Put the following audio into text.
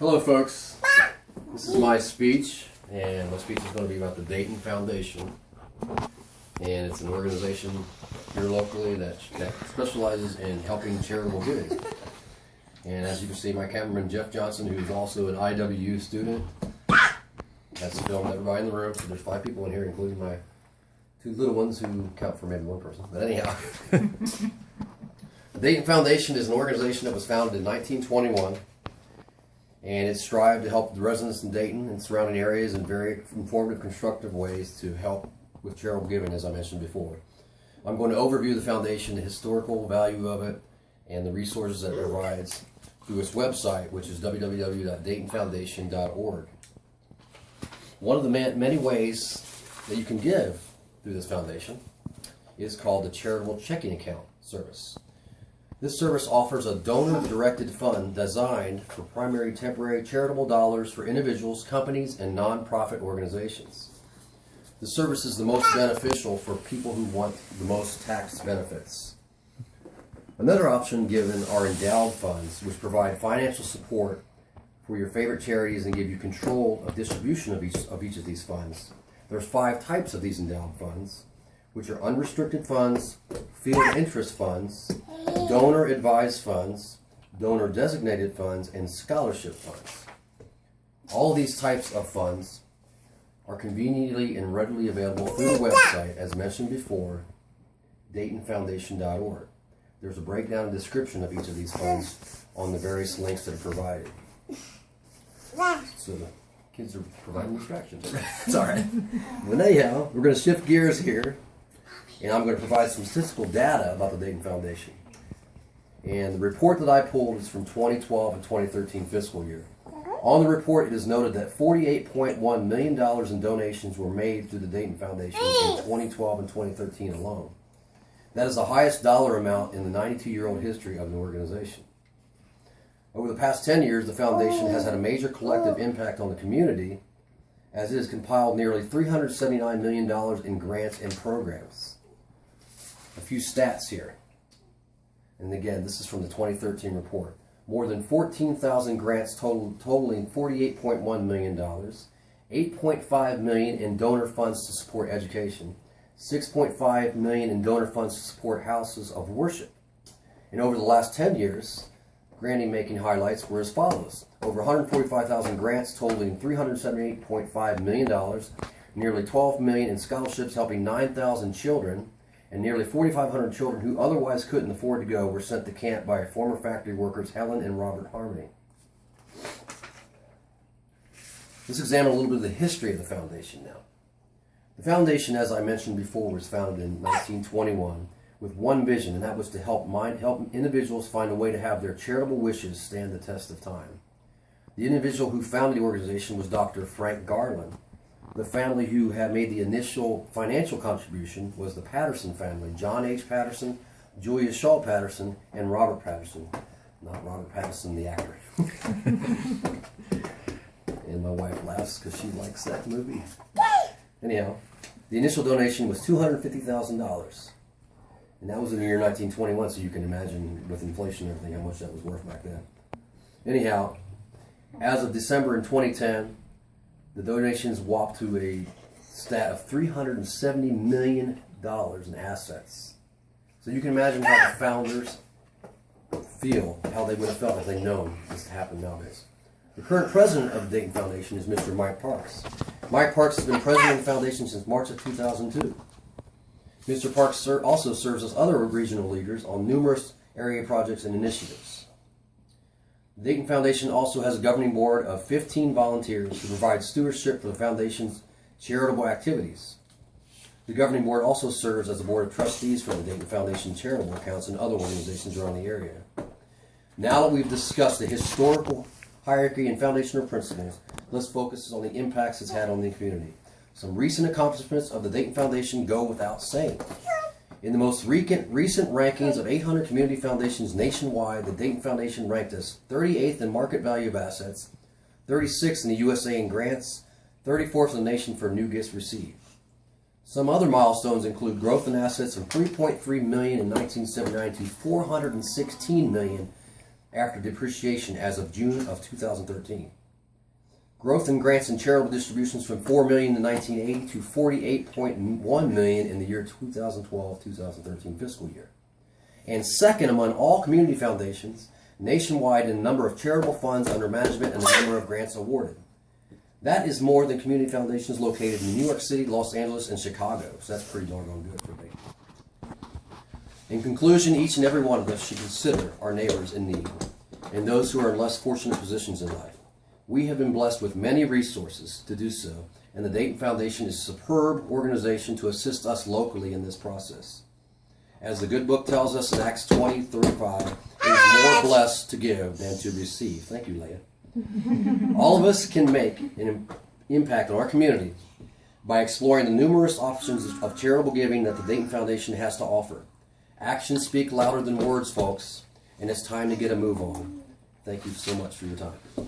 Hello folks, this is my speech, and my speech is going to be about the Dayton Foundation, and it's an organization here locally that specializes in helping charitable giving. And as you can see, my cameraman Jeff Johnson, who is also an IWU student, has filmed everybody in the room, so there's 5 people in here, including my 2 little ones who count for maybe 1 person, but anyhow. The Dayton Foundation is an organization that was founded in 1921, and it strived to help the residents in Dayton and surrounding areas in very informative, constructive ways to help with charitable giving, as I mentioned before. I'm going to overview the foundation, the historical value of it, and the resources that it provides through its website, which is www.daytonfoundation.org. One of the many ways that you can give through this foundation is called the Charitable Checking Account service. This service offers a donor-directed fund designed for primary temporary charitable dollars for individuals, companies, and non-profit organizations. The service is the most beneficial for people who want the most tax benefits. Another option given are endowed funds, which provide financial support for your favorite charities and give you control of distribution of each of these funds. There's 5 types of these endowed funds, which are unrestricted funds, field interest funds, donor advised funds, donor designated funds, and scholarship funds. All these types of funds are conveniently and readily available through the website, as mentioned before, daytonfoundation.org. There's a breakdown and description of each of these funds on the various links that are provided. So the kids are providing distractions. It's all right. But anyhow, we're going to shift gears here, and I'm going to provide some statistical data about the Dayton Foundation. And the report that I pulled is from 2012 and 2013 fiscal year. On the report, it is noted that $48.1 million in donations were made through the Dayton Foundation in 2012 and 2013 alone. That is the highest dollar amount in the 92-year-old history of the organization. Over the past 10 years, the foundation has had a major collective impact on the community, as it has compiled nearly $379 million in grants and programs. A few stats here. And again, this is from the 2013 report. More than 14,000 grants totaling $48.1 million, $8.5 million in donor funds to support education, $6.5 million in donor funds to support houses of worship. And over the last 10 years, granting-making highlights were as follows. Over 145,000 grants totaling $378.5 million, nearly $12 million in scholarships helping 9,000 children, and nearly 4,500 children who otherwise couldn't afford to go were sent to camp by former factory workers Helen and Robert Harmony. Let's examine a little bit of the history of the foundation now. The foundation, as I mentioned before, was founded in 1921 with one vision, and that was to help individuals find a way to have their charitable wishes stand the test of time. The individual who founded the organization was Dr. Frank Garland. The family who had made the initial financial contribution was the Patterson family, John H. Patterson, Julia Shaw Patterson, and Robert Patterson. Not Robert Patterson, the actor. And my wife laughs because she likes that movie. Anyhow, the initial donation was $250,000. And that was in the year 1921, so you can imagine with inflation and everything how much that was worth back then. Anyhow, as of December in 2010, the donations whopped to a stat of $370 million in assets. So you can imagine how the founders feel, how they would have felt if they'd known this happened nowadays. The current president of the Dayton Foundation is Mr. Mike Parks. Mike Parks has been president of the foundation since March of 2002. Mr. Parks also serves as other regional leaders on numerous area projects and initiatives. The Dayton Foundation also has a governing board of 15 volunteers who provide stewardship for the foundation's charitable activities. The governing board also serves as a board of trustees for the Dayton Foundation charitable accounts and other organizations around the area. Now that we've discussed the historical hierarchy and foundational principles, let's focus on the impacts it's had on the community. Some recent accomplishments of the Dayton Foundation go without saying. In the most recent rankings of 800 community foundations nationwide, the Dayton Foundation ranked as 38th in market value of assets, 36th in the USA in grants, 34th in the nation for new gifts received. Some other milestones include growth in assets from $3.3 million in 1979 to $416 million after depreciation as of June of 2013. Growth in grants and charitable distributions from $4 million in 1980 to $48.1 million in the year 2012-2013 fiscal year. And second among all community foundations nationwide in the number of charitable funds under management and the number of grants awarded. That is more than community foundations located in New York City, Los Angeles, and Chicago. So that's pretty doggone good for me. In conclusion, each and every one of us should consider our neighbors in need and those who are in less fortunate positions in life. We have been blessed with many resources to do so, and the Dayton Foundation is a superb organization to assist us locally in this process. As the good book tells us in Acts 20:35, it is more blessed to give than to receive. Thank you, Leah. All of us can make an impact on our community by exploring the numerous options of charitable giving that the Dayton Foundation has to offer. Actions speak louder than words, folks, and it's time to get a move on. Thank you so much for your time.